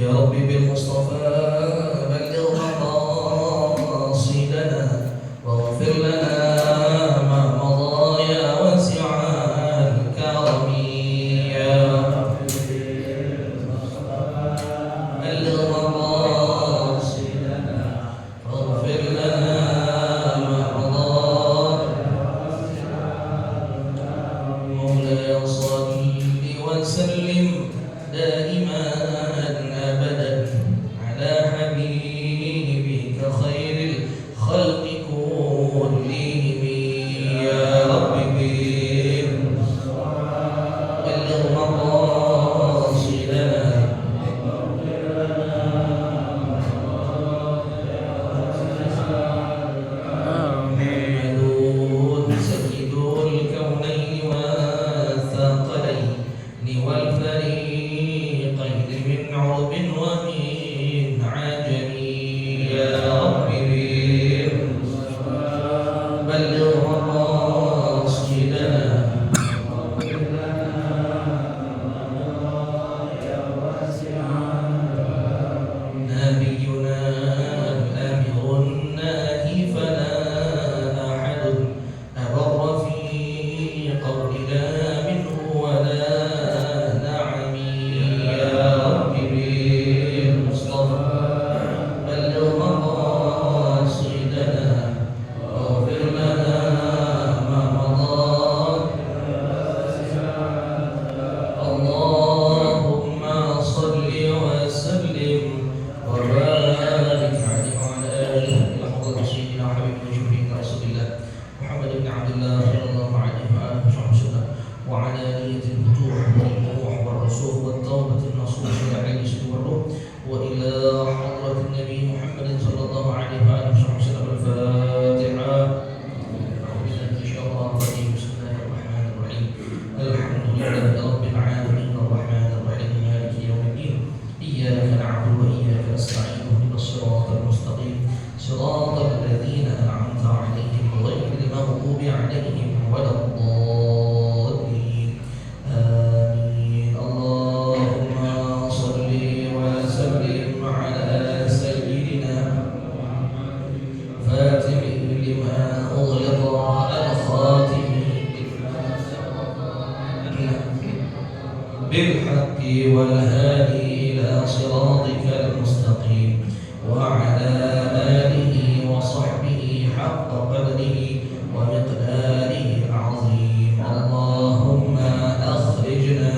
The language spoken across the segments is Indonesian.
يا ربي بالمصطفى بلغ مقاصدنا واغفر لنا ما مضى يا واسع الكرم يا ربي بلغ مقاصدنا واغفر لنا ما مضى مولاي صل وسلم دائما أبدا على حبيبك خير الخلق كلهم يا رب بلغ مقاصدنا محمد سيد الكونين والثقلين والفريقين من عرب ومن عجم يا رب بلغ مقاصدنا نبينا الامر الناهي فلا احد ابر في قولنا منه ولا نعم يا رب بالمصطفى بلغ مقاصدنا واغفر لنا ما مضى اللهم صل وسلم وبارك عليه وعلى اله الى حضره سيدنا وحبيبنا وشفيعنا رسول الله محمد بن عبد الله صلى الله عليه واله وسلم وعلى نية الفتوح والنوح والرسوخ والتوبة النصوح والعين والروح وإلى حضرة النبي محمد صلى الله عليه وآله وسلم الفاتحة. إن شاء الله الرحيم بسم الله الرحمن الرحيم الحمد لله رب العالمين الرحمن الرحيم مالك يوم الدين إياك نعبد وإياك نستعين اهدنا الصراط المستقيم صراط الذين أنعمت عليهم غير المغضوب عليهم ولا الضالين آمين. اللهم صل وسلم على سيدنا فاتح لما أغلق الخاتم بالحق والهادي إلى صراطك المستقيم وعلى آله وصحبه حق قدره ومقداره العظيم. اللهم أخرجنا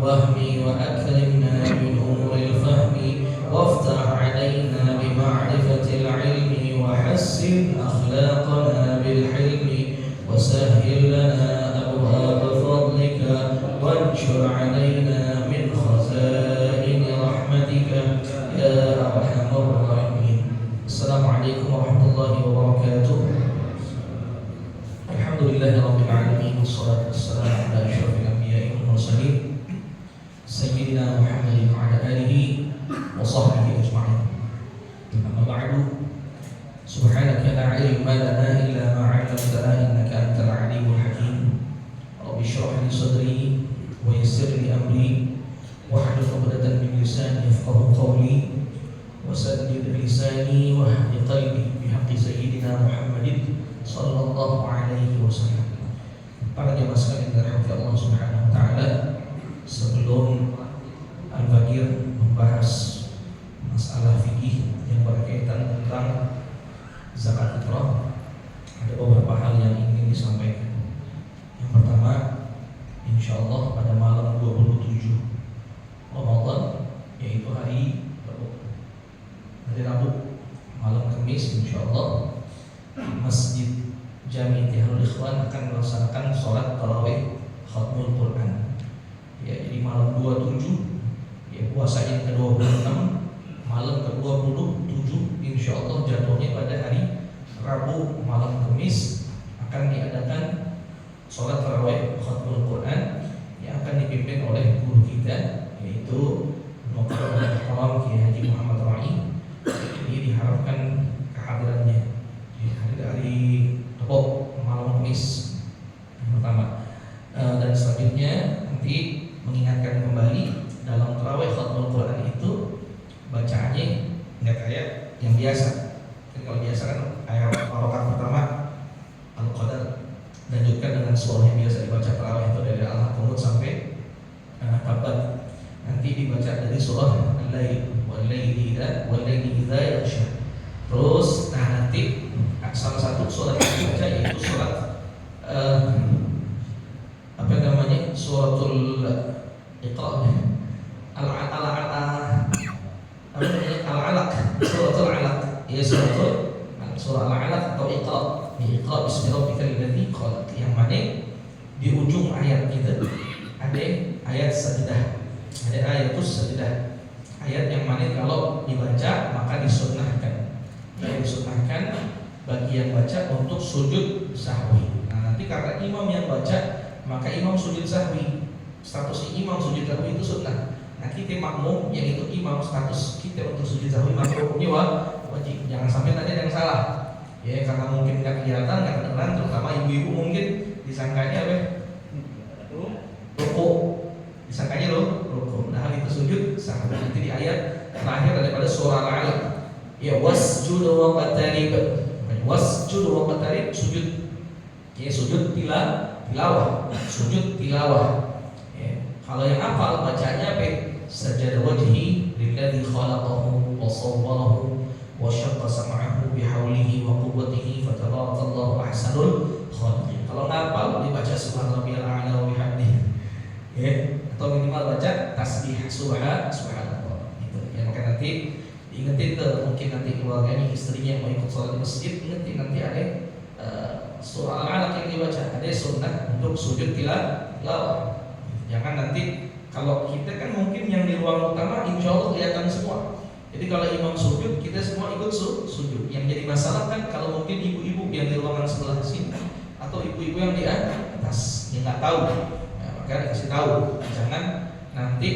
وهمي وأكرمنا بنور الفهم وافتح علينا بمعرفة العلم وحسن أخلاقنا بالحلم وسهل لنا أبواب فضلك وانشر علينا من خزائن رحمتك يا أرحم الراحمين. السلام عليكم ورحمة الله وبركاته. الحمد لله رب العالمين والصلاة والسلام على أشرف الأنبياء والمرسلين سيدنا محمد وعلى آله وصحبه أجمعين. أما بعد سبحانك لا علم لنا إلا ما علمتنا إنك أنت العليم الحكيم. رب اشرح لي صدري ويسر لي أمري واحلل عقدة من لساني يفقهوا قولي وسدد لساني واهد قلبي بحق سيدنا محمد صلى الله عليه wasallam. Para jemaah sekalian yang dirahmati Allah Subhanahu wa taala, sebelum Al-Bagir membahas masalah fikih yang berkaitan tentang zakat fitrah, ada beberapa hal yang ingin disampaikan. Yang pertama, insyaallah pada malam 27 Ramadan, yaitu hari Rabu, malam Kamis, insyaallah Masjid Jami Tiharul Ikhwan akan melaksanakan sholat tarawih khatmul Quran. Ya, jadi malam 27, ya puasa yang ke-26, malam ke-27 insyaallah jatuhnya pada hari Rabu malam Kamis akan diadakan sholat tarawih khatmul Quran yang akan dipimpin oleh guru kita, yaitu Dr. Muhammad Kiai Haji Muhammad Rai. Ini diharapkan kehadirannya di hari Rabu malam Kamis yang pertama. Dan selanjutnya nanti mengingatkan kembali dalam tarawih surah yang biasa dibaca tarawih itu dari Al-Qunut sampai Tabat. Nanti dibaca dari surah Al-Lail, wal-laili idza yaghsha. Terus nanti salah satu surat yang dibaca yaitu surat apa namanya? Suratul Iqra. Al-Alaq, suratul Alaq. Ya, surah Al-Alaq atau Iqra. Iqra bismi rabbikal ladzi khalaq. Yang mana di ujung ayat itu ada ayat sajdah. Ada ayatus sajdah. Ayat yang mana kalau dibaca maka disunnahkan. Ya, disunnahkan bagi yang baca untuk sujud sahwi. Nah, nanti karena imam yang baca maka imam sujud sahwi. Status imam sujud sahwi itu sunnah. Nah, kita makmum yang itu imam, status kita untuk sujud sahwi maka hukumnya wajib. Jangan sampai nanti ada yang salah. Ya, karena mungkin nggak kelihatan, nggak kedengeran, terutama ibu-ibu mungkin disangkanya apa? Ruku. Disangkanya ruku. Nah, itu sujud sahwi. Nanti di ayat terakhir daripada surah Al-Alaq. Ya, wasjud waqtarib. Wasjud waqtarib, sujud. Ya, sujud tilawah. Sujud tilawah. Ya, kalau yang hafal bacanya apa? Sajada wajhi lilladzi khalaqahu wa sawwarahu wa syaqqa sam'ahu bihaulihi wa quwwatihi fatabarakallahu ahsanul khaliqin. Kalau ngapal dibaca subhanallahil a'la wa bihamdihi. Ya, atau minimal baca tasbih subhanallah. Itu. Ya, maka nanti diingetin tuh, mungkin nanti keluarganya, istrinya mau ikut sholat di masjid, ingetin nanti ada surah Al-Alaq yang dibaca, ada sunnah untuk sujud tilawah. Jangan nanti kalau kita kan mungkin yang di ruang utama insya Allah kelihatan semua. Jadi kalau imam sujud kita semua ikut sujud. Yang jadi masalah kan kalau mungkin ibu-ibu yang di ruangan sebelah sini atau ibu-ibu yang di atas yang nggak tahu. Nah, maka dikasih tahu jangan nanti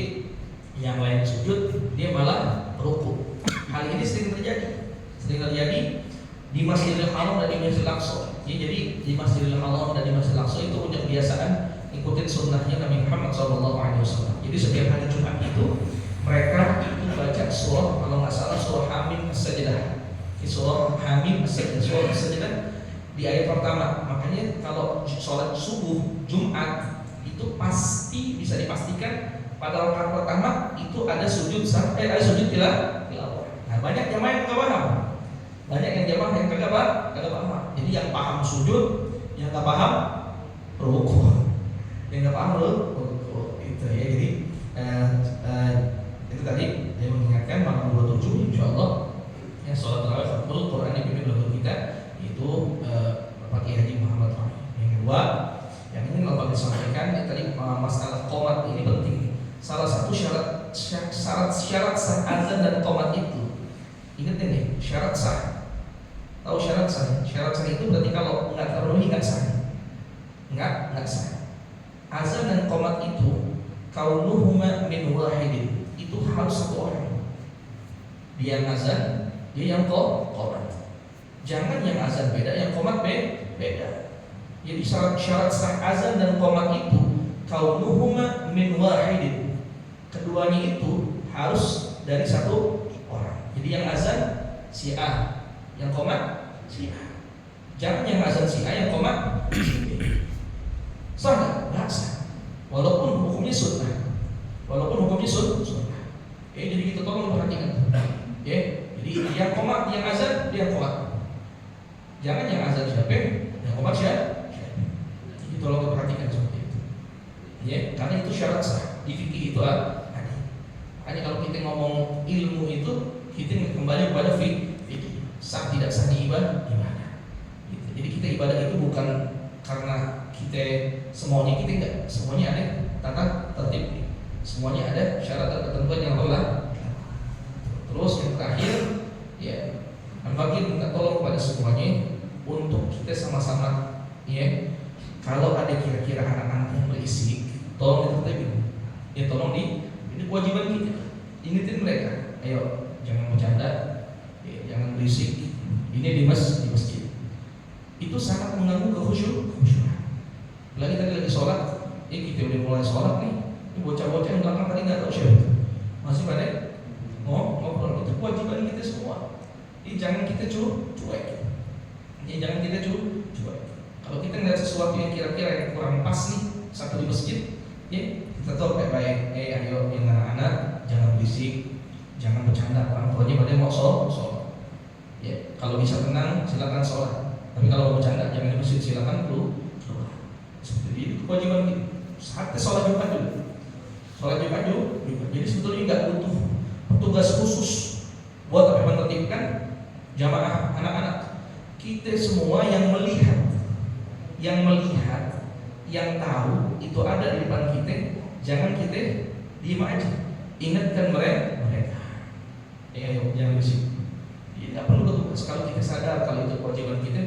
yang lain sujud dia malah ruku. Hal ini sering terjadi di Masjidil Haram dan di Masjidil Aqsa. Jadi di Masjidil Haram dan di Masjidil Aqsa itu punya kebiasaan ikutin sunnahnya Nabi Muhammad SAW. Jadi setiap hari Jumat itu mereka itu baca surah, kalau nggak salah surah Hamim As-Sajdah. Surah Hamim As-Sajdah, surah As-Sajdah di ayat pertama. Makanya kalau sholat subuh Jumat itu pasti bisa dipastikan pada rakaat pertama itu ada sujud sampai ada sujud tilawah. Nah, banyak jamaah yang nggak paham. Banyak yang jamaah yang kagak paham. Jadi yang paham sujud, yang nggak paham ruku. Yang nggak paham ruku itu ya. Jadi itu tadi saya mengingatkan malam 27 insyaallah ya sholat tarawih menurut Quran yang dipimpin oleh kita itu Bapak Kiai Haji Muhammad Fahmi. Yang kedua yang ingin Bapak disampaikan ya, tadi masalah qomat ini penting. Salah satu syarat sah azan dan qomat itu, ingat ini syarat sah. Tahu syarat sah? Syarat sah itu berarti kalau nggak terpenuhi nggak sah. Nggak sah. Azan dan qomat itu kaunuhuma min wahidin, itu harus satu orang. Dia yang azan, dia yang qomat. Jangan yang azan beda, yang qomat beda. Jadi syarat sah azan dan qomat itu kaunuhuma min wahidin. Keduanya itu harus dari satu orang. Jadi yang azan si A, yang qomat si A. Jangan yang azan si A, yang qomat si B. Sah nggak sah. Walaupun hukumnya sunnah. Jadi kita tolong perhatikan. Jadi yang qomat, yang azan, dia qomat. Jangan yang azan siapa, yang qomat siapa. Jadi tolong perhatikan seperti itu. Karena itu syarat sah. Di fikih itu ada. Makanya kalau kita ngomong ilmu itu, kita kembali kepada fikih. Sah tidak sah ibadah. Jadi kita ibadah itu bukan karena kita semuanya kita enggak. Semuanya ada tata tertib. Semuanya ada syarat dan ketentuan yang berlaku. Terus yang terakhir, ya, Al-Fakir minta tolong kepada semuanya untuk kita sama-sama, ya, kalau ada kira-kira anak-anak yang berisik, tolong ditertibin. Tolong ini kewajiban kita. Ingetin mereka, ayo jangan bercanda, ya, jangan berisik. Ini di masjid. Itu sangat mengganggu kekhusyuan. Lagi tadi lagi sholat, kita udah mulai sholat nih. Bocah-bocah yang belakang tadi nggak tahu siapa masih pada ngobrol. Itu kewajiban kita semua. Jadi jangan kita cuek. Kalau kita nggak sesuatu sesuatu yang kira-kira yang kurang pas nih satu di masjid, ya kita tahu baik-baik, ayo yang anak-anak jangan berisik, jangan bercanda, orang tuanya pada mau sholat. Ya, kalau bisa tenang silakan sholat. Tapi kalau mau bercanda jangan di masjid, silakan keluar. Seperti itu kewajiban kita. Saatnya sholat Jumat dulu. Sholat Jumat dulu. Jadi sebetulnya nggak butuh petugas khusus buat apa menertibkan jamaah anak-anak. Kita semua yang melihat, yang tahu itu ada di depan kita, jangan kita diem aja. Ingatkan mereka. Ayo jangan berisik. Tidak perlu petugas. Kalau kita sadar kalau itu kewajiban kita,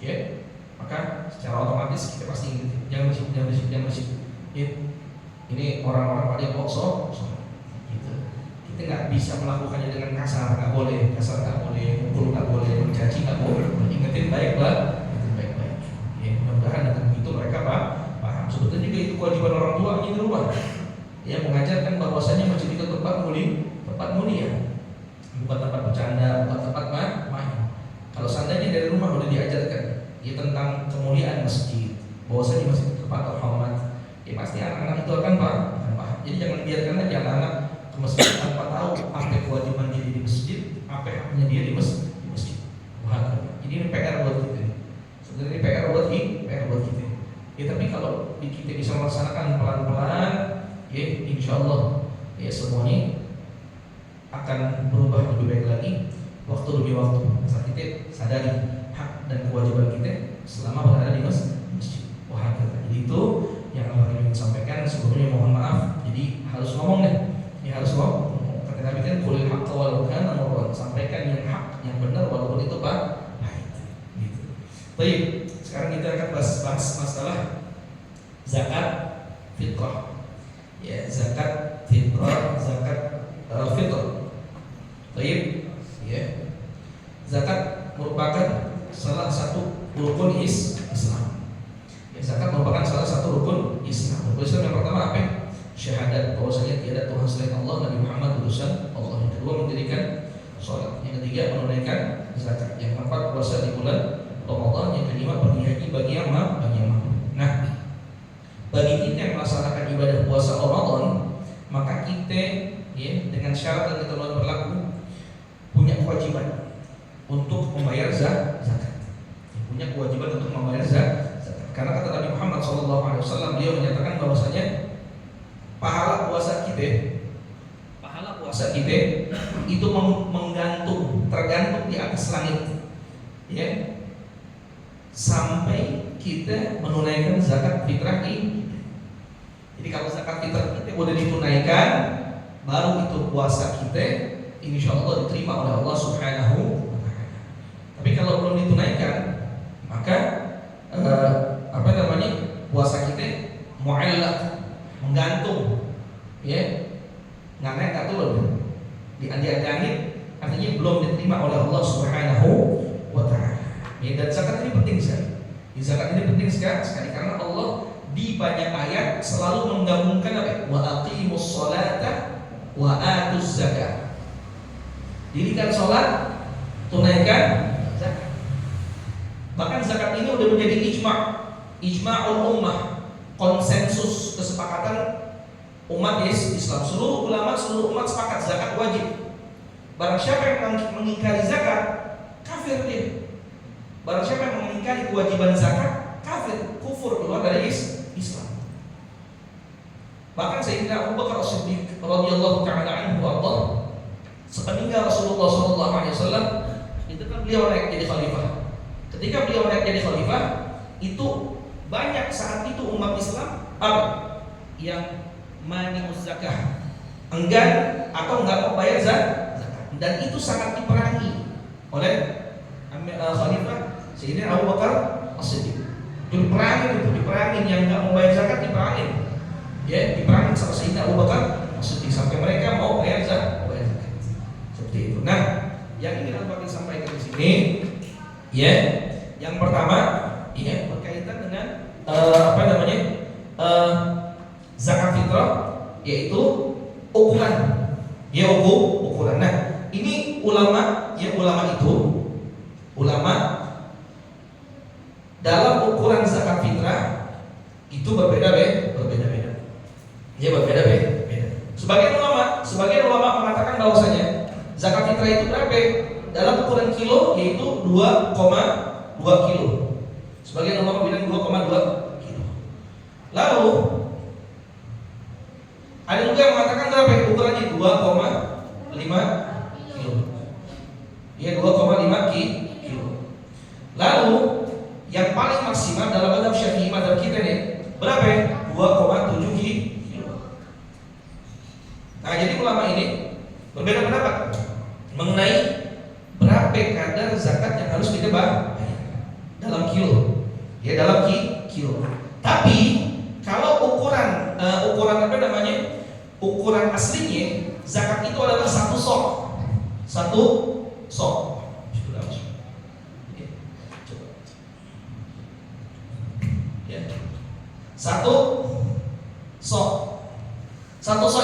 ya, maka secara otomatis kita pasti ingat. Jangan berisik. Ya. Ini orang-orang pada kok gitu. Kita nggak bisa melakukannya dengan kasar, nggak boleh, mukul nggak boleh, mencaci nggak boleh. Ingetin baik-baik. Ya, mudah-mudahan dengan itu mereka paham. Sebetulnya juga itu kewajiban orang tua di rumah. Ya, mengajarkan bahwasanya masjid itu tempat mulia, bukan tempat bercanda, bukan tempat main. Kalau seandainya dari rumah sudah diajarkan ya tentang kemuliaan masjid, bahwasanya masjid itu tempat terhormat, ya pasti anak-anak itu akan paham. Jadi jangan biarkan aja anak-anak ke masjid tanpa tahu apa kewajiban dia di masjid, apa haknya dia di masjid. Wah, ini PR buat kita. Sebenarnya PR buat kita. Ya tapi kalau kita bisa melaksanakan pelan-pelan, ya insya Allah ya semuanya akan berubah lebih baik lagi, waktu demi waktu. Saat kita sadari hak dan kewajiban kita selama berada di masjid. Wah, jadi itu yang akan ingin sampaikan. Sebelumnya mohon maaf, jadi harus ngomong deh. Ya harus ngomong. Kata Nabi kan qulil haqqa walau kana murran, sampaikan yang hak, yang benar walaupun itu pahit. Gitu. Baik, sekarang kita akan bahas masalah zakat fitrah. Ya, zakat fitrah, zakat fitr. Baik, ya. Zakat merupakan salah satu rukun Islam. Ya, zakat merupakan salah satu rukun Islam. Rukun Islam yang pertama apa? Syahadat bahwasanya tiada Tuhan selain Allah, Nabi Muhammad utusan Allah. Yang kedua mendirikan sholat. Yang ketiga menunaikan zakat. Yang keempat puasa di bulan Ramadan. Yang kelima pergi haji bagi yang mampu. Nah, bagi kita yang melaksanakan ibadah puasa Ramadan, maka kita ya dengan syarat dan ketentuan berlaku punya kewajiban untuk membayar zakat. Punya kewajiban untuk membayar zakat. Karena kata Nabi Muhammad SAW, beliau menyatakan bahwasanya pahala puasa kita itu tergantung di atas langit, ya, sampai kita menunaikan zakat fitrah ini. Jadi kalau zakat fitrah kita udah ditunaikan, baru itu puasa kita insya Allah diterima oleh Allah Subhanahu wa Ta'ala. Tapi kalau belum ditunaikan, maka puasa kita mu'allaq, menggantung, ya, nggak turun, diangin, artinya belum diterima oleh Allah Subhanahu wa Ta'ala. Ya, dan zakat ini penting sekali. Zakat ini penting sekali karena Allah di banyak ayat selalu menggabungkan apa? Wa aqimus sholata wa atuz zakat. Dirikan sholat, tunaikan zakat. Bahkan zakat ini sudah menjadi ijma'ul ummah, konsensus kesepakatan umat Islam. Seluruh ulama, seluruh umat sepakat zakat wajib. Barang siapa yang mengingkari zakat, kafir dia. Barang siapa yang mengingkari kewajiban zakat, kafir, kufur, keluar dari Islam. Bahkan Sayyidina Abu Bakar As-Siddiq radhiyallahu ta'ala anhu warḍah, sepeninggal Rasulullah SAW, itu kan beliau naik jadi khalifah. Ketika beliau naik jadi khalifah, itu banyak saat itu umat Islam apa? Yang mani'uz zakah, enggan atau enggak mau bayar zakat, dan itu sangat diperangi oleh khalifah Sayyidina Abu Bakar As-Siddiq. Diperangin yang enggak mau bayar zakat, diperangin. Ya, diperangin sama Sayyidina Abu Bakar As-Siddiq sampai mereka mau bayar zakat. Seperti itu. Nah, yang ingin aku sampaikan di sini, ya, yang pertama, ya, berkaitan dengan zakat fitrah, yaitu ukuran. Ya, ukuran. Nah, ini ulama dalam ukuran zakat fitrah itu berbeda-beda. Ya berbeda-beda. Sebagian ulama mengatakan bahwasanya zakat fitrah itu berapa? Dalam ukuran kilo yaitu 2,2 kilo. Sebagian ulama bilang 2,2 kilo. Lalu ada juga yang mengatakan berapa? Ukurannya 2,5 kilo. Ya 2,5 kilo. Lalu yang paling maksimal dalam mazhab Syafi'i mazhab kita nih berapa? 2,7 kilo. Nah, jadi ulama ini berbeda pendapat mengenai berapa kadar zakat yang harus kita bayar dalam kilo. Ya dalam kilo. Tapi kalau ukuran ukuran aslinya zakat itu adalah satu sok. Satu sok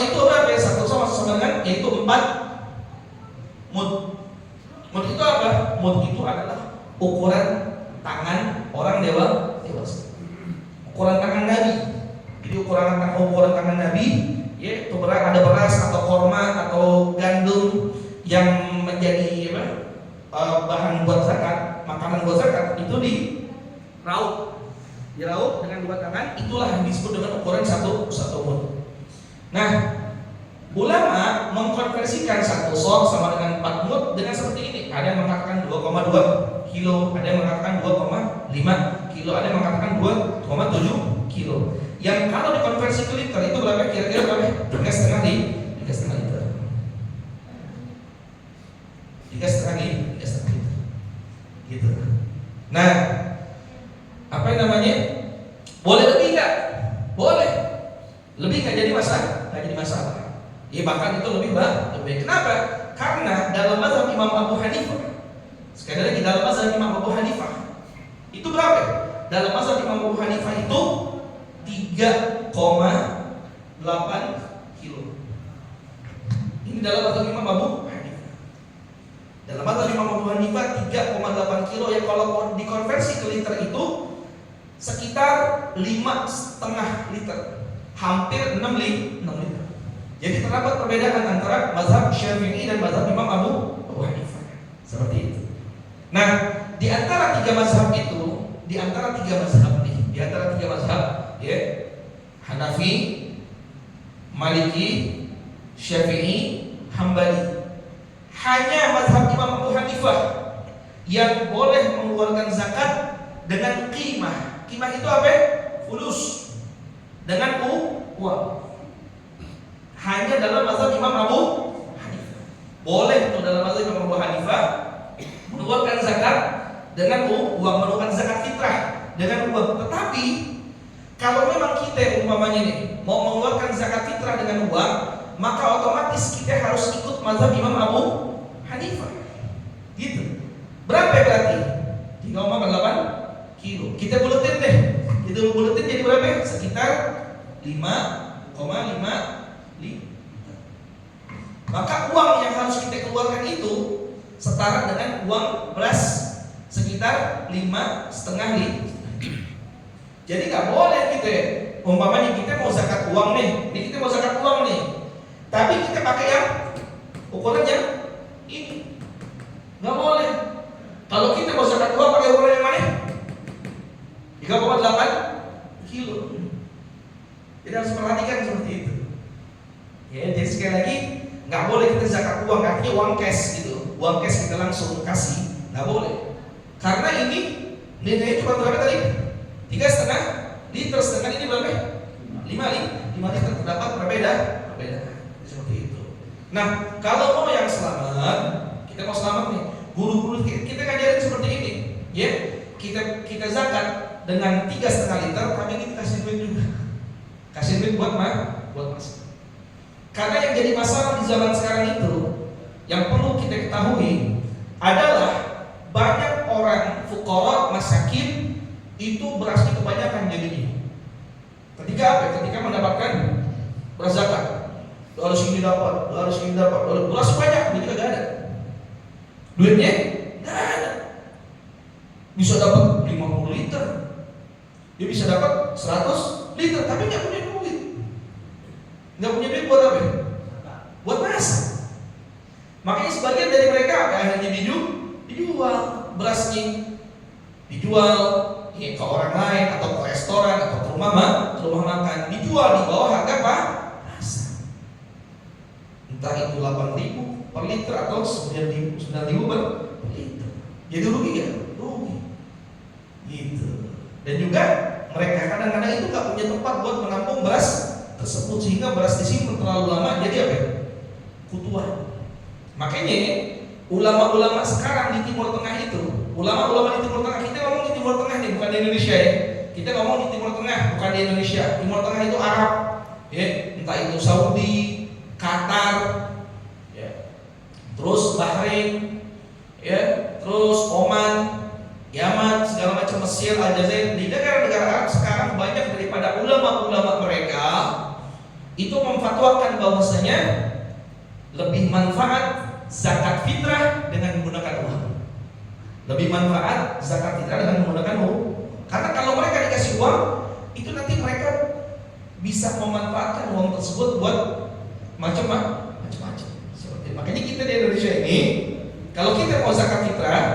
itu berapa ya? Satu sok sama dengan yaitu 4 mud. Mud itu apa? Mud itu adalah ukuran tangan orang dewasa. Ukuran tangan Nabi. Jadi ukuran tangan Nabi, ya itu ada beras atau korma atau gandum yang menjadi bahan buat zakat, makanan buat zakat itu diraup dengan dua tangan, itulah yang disebut dengan ukuran satu mud. Nah, ulama mengkonversikan satu sok sama dengan 4 mud dengan seperti ini. Ada yang mengatakan 2,2 kilo, ada yang mengatakan 2,5 kilo, ada yang mengatakan 2,7 kilo. Yang kalau dikonversi ke liter itu berapa? Kira-kira berapa? 3,5 liter. 3,5 liter. Gitu. Nah, apa yang namanya? Boleh lebih nggak? Boleh. Lebih nggak jadi masalah. Ya bahkan itu lebih baik. Kenapa? Karena dalam mazhab Imam Abu Hanifah, sekali lagi dalam mazhab Imam Abu Hanifah itu berapa? Dalam mazhab Imam Abu Hanifah itu 3,8 kilo. Ini dalam mazhab Imam Abu Hanifah. Dalam mazhab Imam Abu Hanifah 3,8 kilo yang kalau dikonversi ke liter itu sekitar 5,5 liter, hampir 6 liter. Jadi terdapat perbedaan antara mazhab Syafi'i dan mazhab Imam Abu Hanifah. Seperti itu. Nah, di antara tiga mazhab, ya, Hanafi, Maliki, Syafi'i, Hambali. Hanya mazhab Imam Abu Hanifah yang boleh mengeluarkan zakat dengan qimah. Qimah itu apa? Fulus. Dengan uang. Hanya dalam mazhab Imam Abu Hanifah. Boleh tuh dalam mazhab Imam Abu Hanifah mengeluarkan zakat dengan uang, mengeluarkan zakat fitrah dengan uang. Tetapi kalau memang kita umpamanya nih mau mengeluarkan zakat fitrah dengan uang, maka otomatis kita harus ikut mazhab Imam Abu Hanifah. Gitu. Berapa berarti? 3,8 kilo. Kita buletin deh. Jadi berapa? Sekitar 5,5. Maka uang yang harus kita keluarkan itu setara dengan uang beras sekitar 5,5 liter. Jadi nggak boleh kita, umpamanya kita mau zakat uang nih, tapi kita pakai yang ukurannya ini, nggak boleh. Kalau kita mau zakat uang pakai ukuran yang mana? 3,8 kilo. Jadi harus perhatikan seperti itu. Ya, jadi sekali lagi nggak boleh kita zakat uang, artinya uang cash gitu. Uang cash kita langsung kasih, nggak boleh. Karena ini nilainya cuma berapa tadi? 3,5 liter, setengah ini berapa? 5 liter. Terdapat berbeda. Seperti itu. Nah, kalau mau yang selamat, kita mau selamat nih. Guru-guru kita ngajarin seperti ini, ya. Kita zakat dengan 3,5 liter, tapi kita kasih duit juga. Kasih duit buat mas. Karena yang jadi masalah di zaman sekarang itu, yang perlu kita ketahui adalah banyak orang fuqara, masakin itu berasnya kebanyakan jadinya. Ketika apa? Ketika mendapatkan beras zakat, harus ini dapat, beras banyak, jadi nggak ada. Duitnya nggak ada. Bisa dapat 50 liter, Dia bisa dapat 100 liter, tapi nggak punya duit. Nggak punya duit buat apa? Buat masak. Makanya sebagian dari mereka akhirnya dijual berasnya, dijual ya, ke orang lain atau ke restoran atau ke rumah makan, dijual di bawah harga pasar. Entah itu 8.000 per liter atau 9.000 per liter. Jadi rugi ya? Rugi. Gitu. Dan juga mereka kadang-kadang itu nggak punya tempat buat menampung beras tersebut, sehingga beras disimpan terlalu lama jadi apa? Kutuan. Makanya ulama-ulama sekarang di Timur Tengah itu, ulama-ulama di Timur Tengah, kita ngomong di Timur Tengah nih, bukan di Indonesia ya. Kita ngomong di Timur Tengah, bukan di Indonesia. Timur Tengah itu Arab, ya, entah itu Saudi, Qatar, ya, terus Bahrain, ya, terus Oman, Yaman, segala macam, Mesir, Aljazair. Di negara-negara Arab sekarang banyak daripada ulama-ulama mereka itu memfatwakan bahwasanya lebih manfaat zakat fitrah dengan menggunakan uang. Lebih manfaat zakat fitrah dengan menggunakan uang. Karena kalau mereka dikasih uang, itu nanti mereka bisa memanfaatkan uang tersebut buat macam-macam. Makanya kita di Indonesia ini, kalau kita mau zakat fitrah,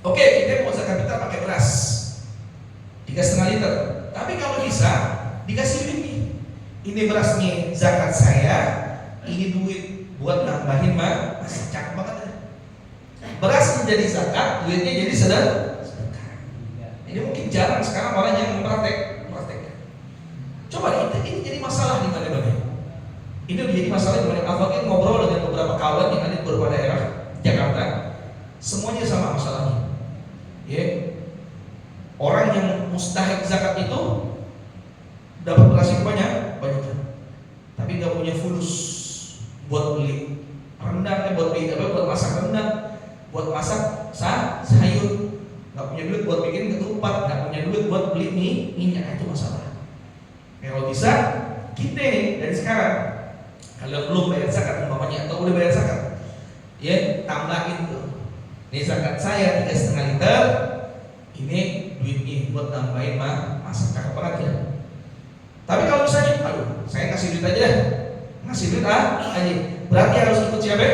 oke, kita mau zakat fitrah pakai beras 3,5 liter. Tapi kalau bisa dikasih ini berasnya zakat saya, ini duit buat nambahin masih cakep banget ya. Beras menjadi zakat, duitnya jadi sedekah. Ini mungkin jarang sekarang orang yang mempraktekkan. Coba ini jadi masalah di mana-mana. Ini jadi masalah di mana. Al-Fakir ngobrol dengan beberapa kawan yang ada di beberapa daerah Jakarta, semuanya sama masalahnya. Ya, orang yang mustahik zakat itu dapat berasnya banyak, tapi nggak punya fulus buat beli rendang, buat beli buat masak rendang, buat masak sayur, nggak punya duit buat bikin ketupat, nggak punya duit buat beli minyak, itu masalah. Kalau bisa kita dari sekarang, kalau belum bayar zakat umpamanya atau udah bayar zakat, ya tambahin tuh, ini zakat saya 3,5 liter, ini duitnya buat nambahin masak, cakep banget ya. Tapi kalau misalnya, aduh, saya kasih duit aja deh. Ngasih duit aja, berarti harus ikut siapa?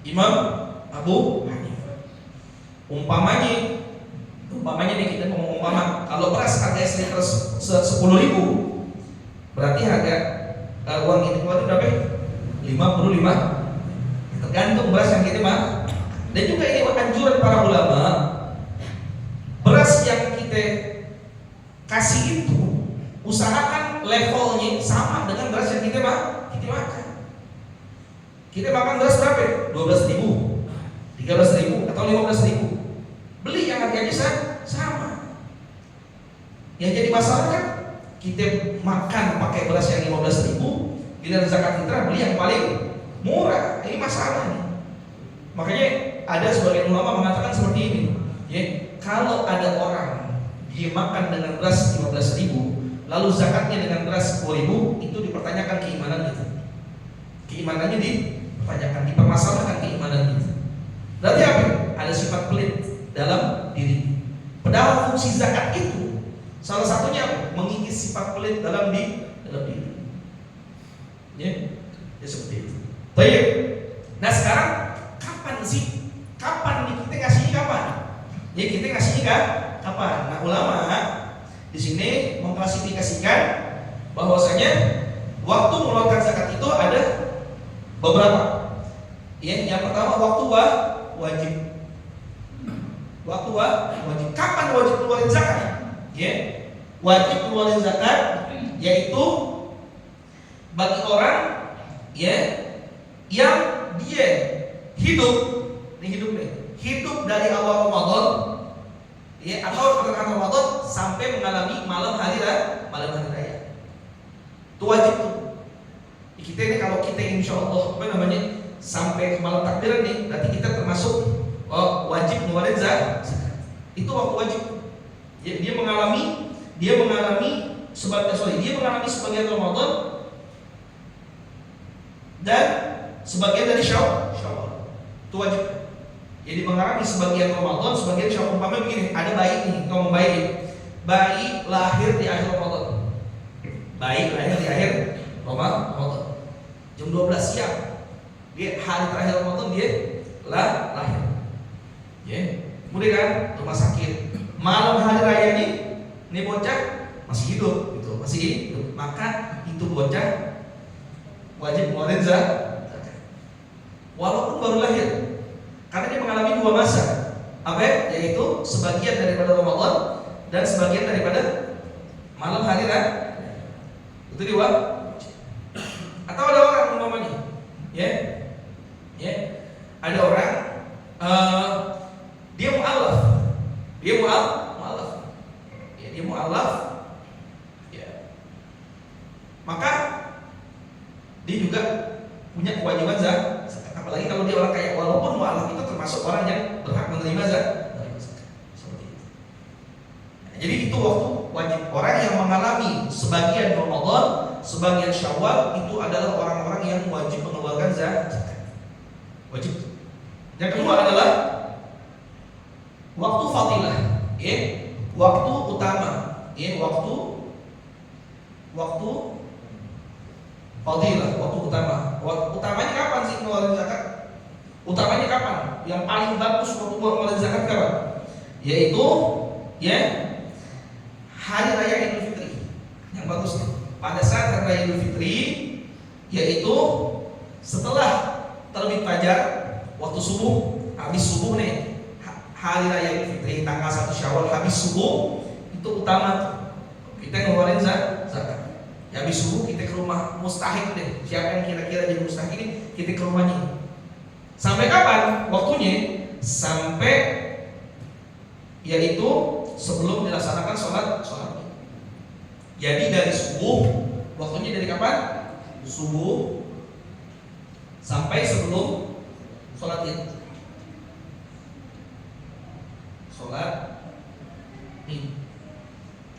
Imam Abu Hanifah. Umpamanya nih, kita ngomong umpama, kalau beras harga seliter 10.000, berarti harga uang ini keluar berapa? 55. Tergantung beras yang kita mah. Dan juga ini anjuran para ulama, beras yang kita kasih itu usahakan levelnya sama dengan beras yang kita makan. Kita makan beras berapa? 12.000, 13.000 atau 15.000. Beli yang harganya sama. Yang jadi masalah kan kita makan pakai beras yang 15.000, bila zakat fitrah beli yang paling murah. Ini masalahnya. Makanya ada sebagian ulama mengatakan seperti ini. Ya, kalau ada orang dia makan dengan beras 15.000, lalu zakatnya dengan beras 10.000, itu dipertanyakan keimanan itu. Keimanannya dipertanyakan, dipermasalahkan keimanan itu. Berarti apa? Ada sifat pelit dalam diri. Padahal fungsi zakat itu salah satunya mengikis sifat pelit dalam diri. Ya seperti itu. Baik. Nah sekarang kapan sih? Kapan nih kita ngasihnya kapan? Ya kita ngasihnya kapan? Nah ulama di sini mengklasifikasikan bahwasanya waktu mengeluarkan zakat itu ada beberapa. Ya, yang pertama waktu wajib. Waktu wajib. Kapan wajib keluarin zakat? Ya, wajib keluarin zakat yaitu bagi orang ya yang dia hidup dari awal Ramadan ya atau pertengahan Ramadan sampai mengalami malam hari raya. Itu wajib tuh. Kita ini kalau kita insya Allah sampai ke malam takbiran nih, berarti kita termasuk wajib ngeluarin zakat. Itu waktu wajib. Dia mengalami sebagian Ramadan dan sebagian dari Syawal. Itu wajib. Jadi mengalami sebagian Ramadan, sebagian Syawal. Umpamanya begini, ada bayi nih, ngomong bayi. bayi lahir di akhir Ramadan. Bayi lahir di akhir Ramadan. Jam 12 siang. Dia hari terakhir Ramadan dia lahir. Ya. Kemudian kan rumah sakit. Malam hari raya ini bocah masih hidup gitu, masih hidup. Maka itu bocah wajib mengeluarkan zakat. Walaupun baru lahir. Karena dia mengalami dua masa. Apa ya? Yaitu sebagian daripada Ramadan dan sebagian daripada malam hari raya. Itu dia. Atau ada orang umpamanya, ya, ada orang dia mu'alaf, ya, dia mu'alaf, ya, maka dia juga punya kewajiban zakat. Apalagi kalau dia orang kaya, walaupun mu'alaf itu termasuk orang yang berhak menerima zakat. Seperti itu. Jadi itu waktu wajib. Orang yang mengalami sebagian Ramadan, sebagian Syawal, itu adalah orang-orang yang wajib mengeluarkan zakat. Wajib. Yang kedua adalah waktu fadilah, ya, waktu utama, ya, waktu fadilah, waktu utama. Utamanya kapan sih mengeluarkan zakat? Utamanya kapan? Yang paling bagus waktu mengeluarkan zakat kapan? Yaitu, ya, hari raya Idul Fitri. Yang bagus nih. Pada saat hari raya Idul Fitri, yaitu setelah terbit fajar, waktu subuh, habis subuh nih, hari raya Idul Fitri tanggal 1 Syawal habis subuh, itu utama kita ngeluarin zakat. Ya, habis subuh kita ke rumah mustahik deh. Siapa yang kira-kira jadi mustahik ini, kita ke rumahnya. Sampai kapan waktunya? Sampai yaitu sebelum dilaksanakan sholat. Jadi dari subuh, waktunya dari kapan? Subuh sampai sebelum sholat Id.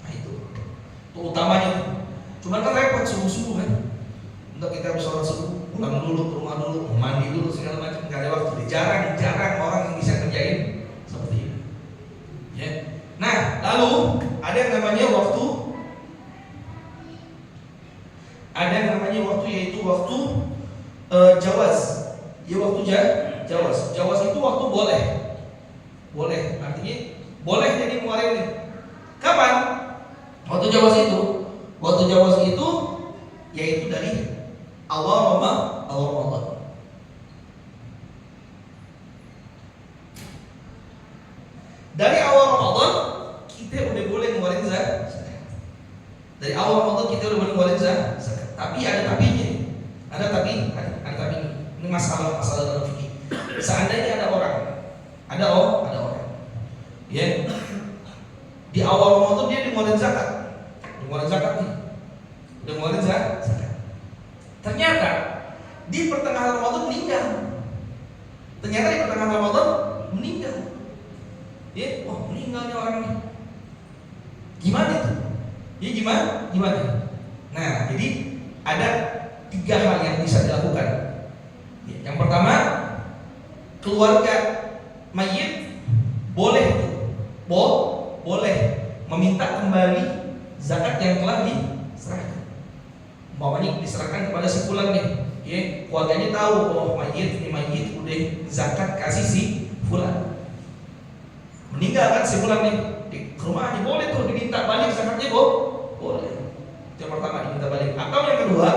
Nah itu utamanya. Cuman kan repot subuh kan. Untuk kita habis sholat subuh, pulang dulu ke rumah dulu, mandi dulu segala macam, nggak ada waktu. Jarang orang yang bisa kerjain seperti ini. Ya. Nah, lalu ada yang namanya waktu yaitu waktu jawaz. Ya, waktu jawaz. Jawaz itu waktu boleh. Artinya boleh jadi muarif nih. Kapan? Waktu jawaz itu yaitu dari awal Ramadan. Dari awal Ramadan kita udah boleh ngeluarin zakat. Dari awal Ramadan kita udah boleh ngeluarin zakat. Tapi ada tapinya. Ada tapi. Ini masalah dalam fikih. Seandainya ada orang, ya, di awal Ramadan dia ngeluarin zakat. Udah ngeluarin zakat. Ternyata di pertengahan Ramadan meninggal. Ya, meninggalnya orang ini. Gimana itu? Ya gimana? Nah, jadi ada 3 hal yang bisa dilakukan. Ya, yang pertama, keluarga mayit boleh meminta kembali zakat yang telah diserahkan. Umpamanya diserahkan kepada si fulan nih, ya, keluarganya tahu mayit udah zakat kasih si fulan. Meninggal kan si fulan nih, di rumahnya boleh tuh diminta balik zakatnya, boleh. Yang pertama diminta balik. Atau yang kedua,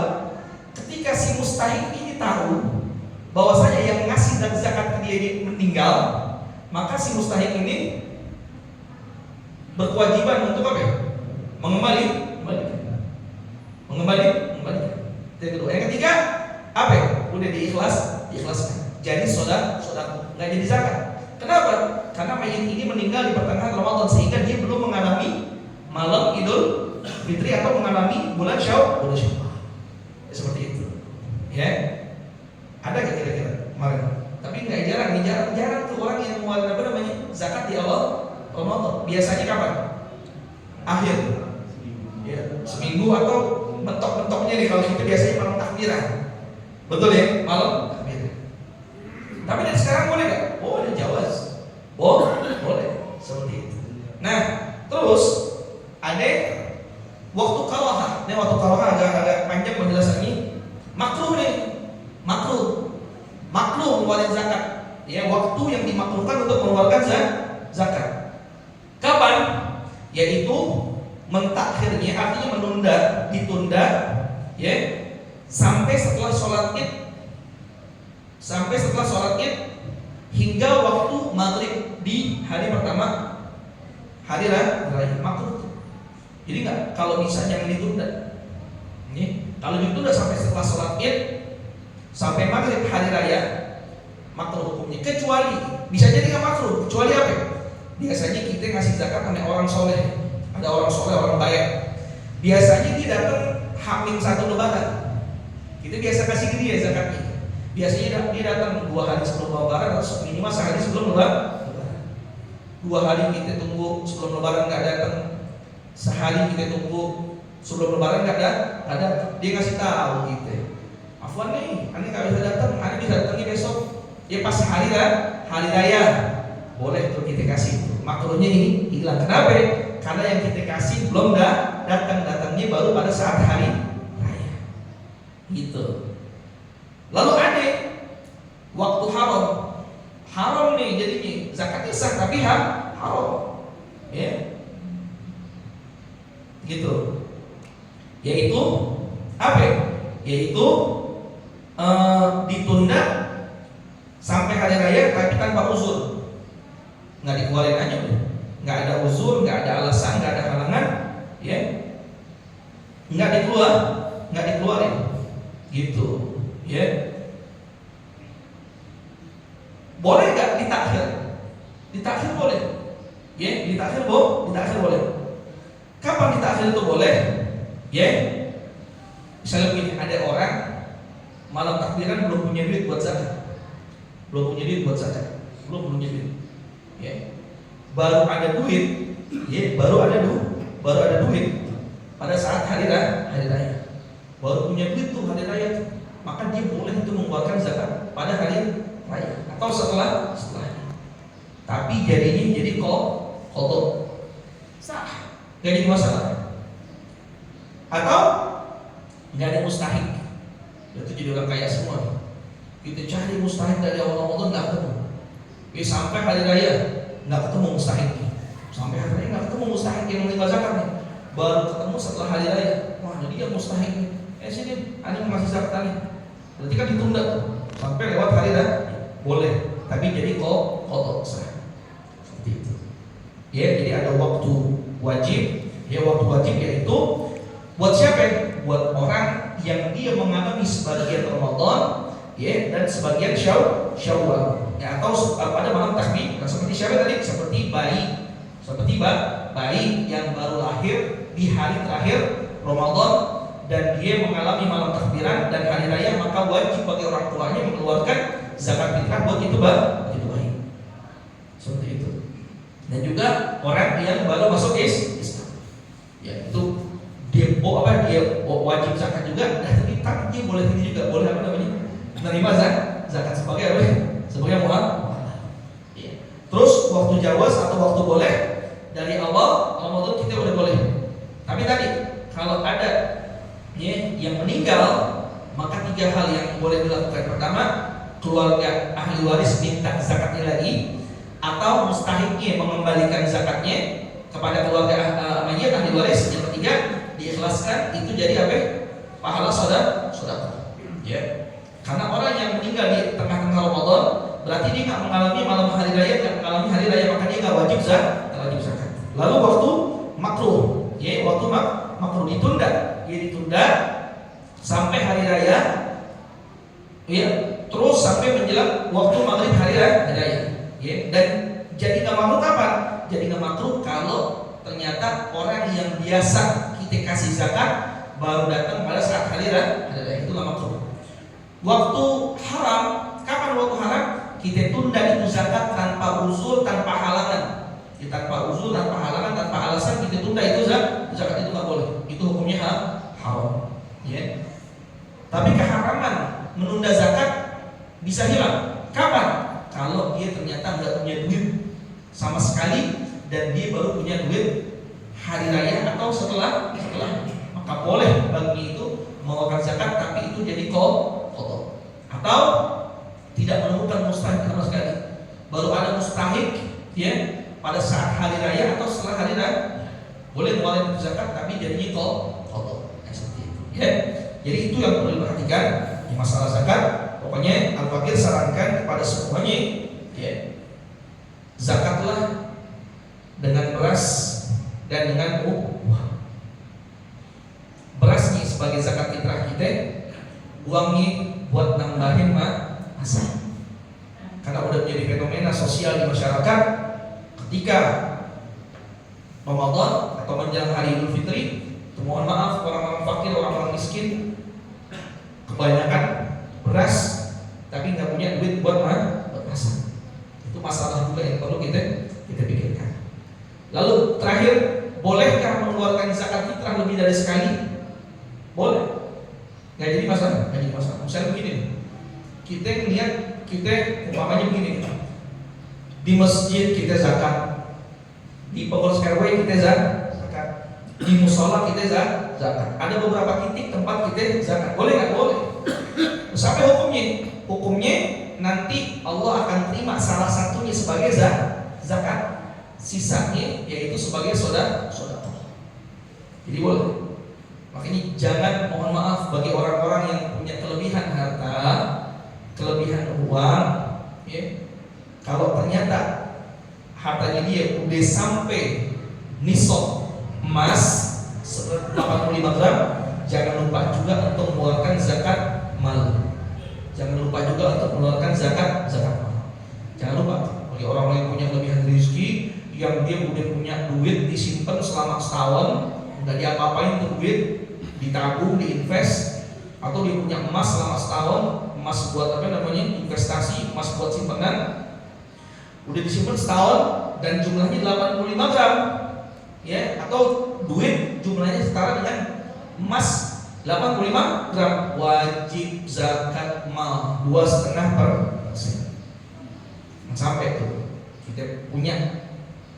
ketika si mustahik ini tahu bahwasanya yang ngasih zakat ke dia ini meninggal, maka si mustahik ini berkewajiban untuk apa? Mengembalikan. Yang kedua, yang ketiga apa? Udah diikhlaskan. Jadi sodakoh, nggak jadi zakat. Kenapa? Karena mayit ini meninggal di pertengahan Ramadan sehingga dia belum mengalami malam Idul Fitri atau mengalami bulan Syawal. Seperti itu. Ya. Ada nggak kira-kira kemarin? Tapi nggak jarang tuh orang yang mengeluarkan zakat di awal Ramadan. Biasanya kapan? Akhir. Ya, seminggu atau mentok-mentoknya nih, kalau itu biasanya malam takbiran. Betul ya? Malam takbiran. Tapi dari sekarang boleh nggak? Boleh, jawaz. Boleh. Seperti itu. Nah, terus fuqaha agak panjang penjelasannya. Makruh nih, makruh mengeluarkan zakat. Ya, waktu yang dimakruhkan untuk mengeluarkan zakat. Kapan? Yaitu mentakhirnya, artinya ditunda, ya, sampai setelah sholat Id. Hingga waktu maghrib di hari pertama hari raya, makruh. Jadi kalau bisa jangan ditunda. Kalau ditunda sampai setelah sholat Id sampai maghrib hari raya, makruh hukumnya. Kecuali bisa jadi nggak makruh. Kecuali apa? Biasanya kita ngasih zakat sama orang soleh. Ada orang soleh, orang baik. Biasanya dia datang H-1 Lebaran. Kita biasa kasih ke dia zakatnya. Biasanya dia datang 2 hari sebelum Lebaran atau minimal sehari sebelum Lebaran. 2 hari kita tunggu sebelum Lebaran nggak datang. Sehari kita tunggu sebelum Lebaran nggak ada. Dia ngasih tahu kita. Afwan nih, ane nggak bisa datang, ane bisa datangnya besok. Ya pas hari raya, boleh tuh kita kasih. Makruhnya ini hilang. Kenapa? Karena yang kita kasih belum datangnya baru pada saat hari raya. Gitu. Lalu ada waktu haram nih jadinya zakatnya sah tapi haram. Ya. Gitu. Yaitu apa? Yaitu ditunda sampai hari raya tapi tanpa uzur. Nggak dikeluarin aja deh. Nggak ada uzur, nggak ada alasan, nggak ada halangan, ya, nggak dikeluarin, gitu, ya. Boleh nggak ditakhir? Ditakhir boleh, ya, ditakhir boleh. Kapan ditakhir itu boleh? Ya, misalnya begini, ada orang malam takbiran belum punya duit buat zakat, belum punya duit, ya. Baru ada duit pada saat hari raya. Baru punya duit tuh hari raya, maka dia boleh itu mengeluarkan zakat pada hari raya atau setelahnya. Tapi jadinya jadi qadha, sah, nggak jadi masalah. Atau nggak ada mustahik, itu jadi orang kaya semua. Kita cari mustahik dari awal Ramadan nggak ketemu, sampai hari raya nggak ketemu mustahik, sampai hari raya nggak ketemu mustahik yang menerima zakat nih. Baru ketemu setelah hari raya, wah jadi dia mustahik nih. Sini, ane mau ngasih zakat nih. Berarti kan ditunda tuh sampai lewat hari raya, boleh. Tapi jadi qadha sah. Seperti itu. Ya, jadi ada waktu wajib. Ya, waktu wajib yaitu buat siapa? Buat orang yang dia mengalami sebagian Ramadan, ya, dan sebagian Syawal. Ya, atau pada malam takbir. Nah, seperti siapa tadi? Seperti bayi yang baru lahir di hari terakhir Ramadan dan dia mengalami malam takbiran dan hari raya, maka wajib bagi orang tuanya mengeluarkan zakat fitrah buat itu bayi. Seperti itu. Dan juga orang yang baru masuk Islam, ya, itu dia wajib zakat juga. Tapi dia boleh ini juga, boleh menerima zakat sebagai apa? Sebagai muhal. Ya. Terus waktu jawaz atau waktu boleh dari awal Ramadan kita udah boleh. Tapi tadi kalau ada, ya, yang meninggal, maka 3 hal yang boleh dilakukan. Pertama, keluarga ahli waris minta zakatnya lagi, atau mustahiknya mengembalikan zakatnya kepada keluarga mayit ahli waris. Yang ketiga, diikhlaskan, itu jadi apa? Pahala sedekah. Ya. Karena orang yang meninggal di tengah-tengah Ramadan berarti dia nggak mengalami malam hari raya, nggak mengalami hari raya, maka dia nggak wajib zakat. Lalu waktu makruh, ya, waktu makruh ditunda sampai hari raya, ya, terus sampai menjelang waktu maghrib hari raya, ya. Dan jadi nggak makruh kapan? Jadi nggak makruh kalau ternyata orang yang biasa kita kasih zakat baru datang pada saat hari raya, itu nggak makruh. Waktu haram, kapan waktu haram? Kita tunda itu zakat tanpa uzur, tanpa halangan. Ya, tanpa uzur, tanpa halangan, tanpa alasan kita tunda itu zakat itu nggak boleh. Itu hukumnya haram. Ya. Tapi keharaman menunda zakat bisa hilang. Kapan? Kalau dia ternyata nggak punya duit sama sekali dan dia baru punya duit hari raya atau setelah, maka maka boleh bagi itu mengeluarkan zakat, tapi itu jadi kotor. Atau tidak menemukan mustahik sama sekali, baru ada mustahik ya pada saat hari raya atau setelah hari raya, boleh mengeluarkan zakat tapi jadinya kotor. Seperti itu ya. Jadi itu yang perlu diperhatikan di masalah zakat. Pokoknya Al-Fakir sarankan kepada semuanya ya, zakatlah dengan beras dan dengan buah. Berasnya sebagai zakat fitrah kita, uangnya buat nambahin masa. Karena udah menjadi fenomena sosial di masyarakat, ketika Ramadan atau menjelang hari Idul Fitri, mohon maaf orang-orang fakir, orang-orang miskin kebanyakan beras tapi nggak punya duit buat masak. Itu masalah juga yang perlu kita pikirkan. Lalu terakhir, bolehkah mengeluarkan zakat fitrah lebih dari sekali? Boleh. Nggak jadi masalah. Misalnya begini, kita lihat, kita umpamanya begini, di masjid kita zakat, di pengurus RW kita zakat, di musola kita zakat. Ada beberapa titik tempat kita zakat. Boleh nggak? Boleh. Sampai hukumnya nanti Allah akan terima salah satunya sebagai zakat, sisanya yaitu sebagai sedekah. Jadi boleh. Makanya jangan, mohon maaf, bagi orang-orang yang punya kelebihan harta, kelebihan uang ya, kalau ternyata hartanya dia udah sampai nisab emas 85 gram, jangan lupa juga untuk mengeluarkan zakat mal. Jangan lupa juga untuk mengeluarkan zakat mal. Jangan lupa, bagi orang yang punya kelebihan rezeki, yang dia udah punya duit disimpan selama setahun, nggak diapa-apain tuh duit, ditabung, diinvest, atau dia punya emas selama setahun, emas buat apa namanya, investasi, emas buat simpanan, udah disimpan setahun dan jumlahnya 85 gram ya, atau duit jumlahnya setara dengan emas 85 gram, wajib zakat mal 2,5%. Sampai tuh kita punya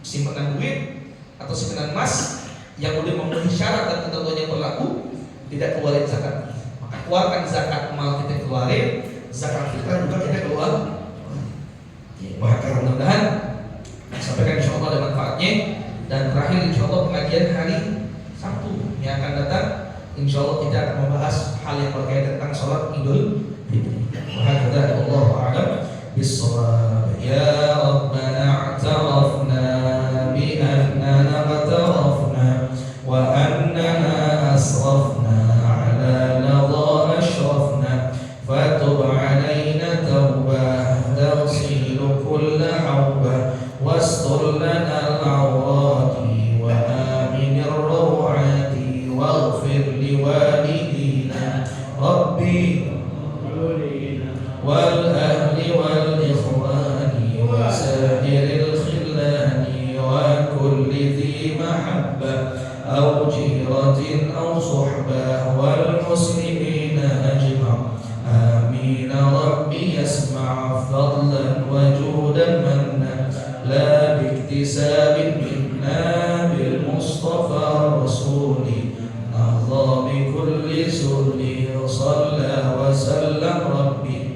simpanan duit atau simpanan emas yang udah memenuhi syarat dan ketentuan yang berlaku, tidak keluarin zakat, maka keluarkan zakat mal, kita keluarin zakat fitrah juga kita keluar. Maka mudah-mudahan sampaikan insyaallah ada manfaatnya. Dan terakhir insyaallah pengajian hari Sabtu yang akan datang, insyaallah kita akan membahas hal yang berkaitan tentang sholat Idul Fitri. Wahakadha Allahu a'lam bis-shawab. Ya Rabbana a'tarafna bi annana qatarafna wa annana asrafna ala ladha ashrafna fatub alaina tawbah tagsilu kulla hawbah wastur lana al-awrati wa amin ar-rawati waghfir liwalidina rabbi wal ahli wal ikhwani wa sahiril khillani wa kulli dhi mahabbah aw jiratin aw suhbah wal muslimina ajma' amin rabbi yasma' fadlan wa judan manna la biktisabin minna bil mustafa rasuli nadha bi kulli sulli salla wa sallam rabbi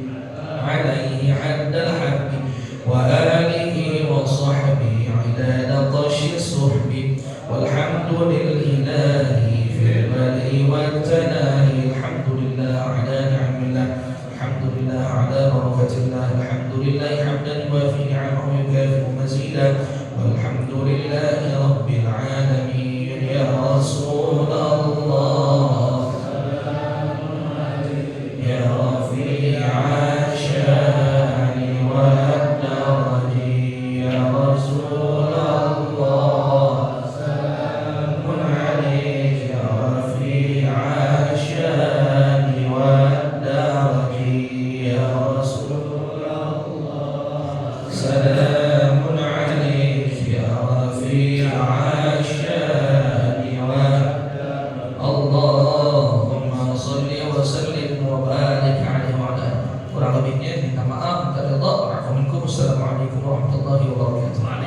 alaihi addal habbi wa alihi wa sahbihi idada tashi suhbi walhamdulillahi fil bali wat tanahi alhamdulillah ala ni'amillah alhamdulillah ala barakatillah alhamdulillah hamdan wa fi ni'amahu yukafi'u mazida walhamdulillahi rabbil alamin ya Rasulullah ya Rafi'a syani wa daraji ya Rasulullah salamun alaik ya Rafi'a syani wa daraji ya Rasulullah salamun alaik ya Rafi'a syani wa Allahumma salli wa sallim wa barik alaihi wa ala. Kurang lebihnya minta maaf, minta ridha. Assalamualaikum warahmatullahi wabarakatuh.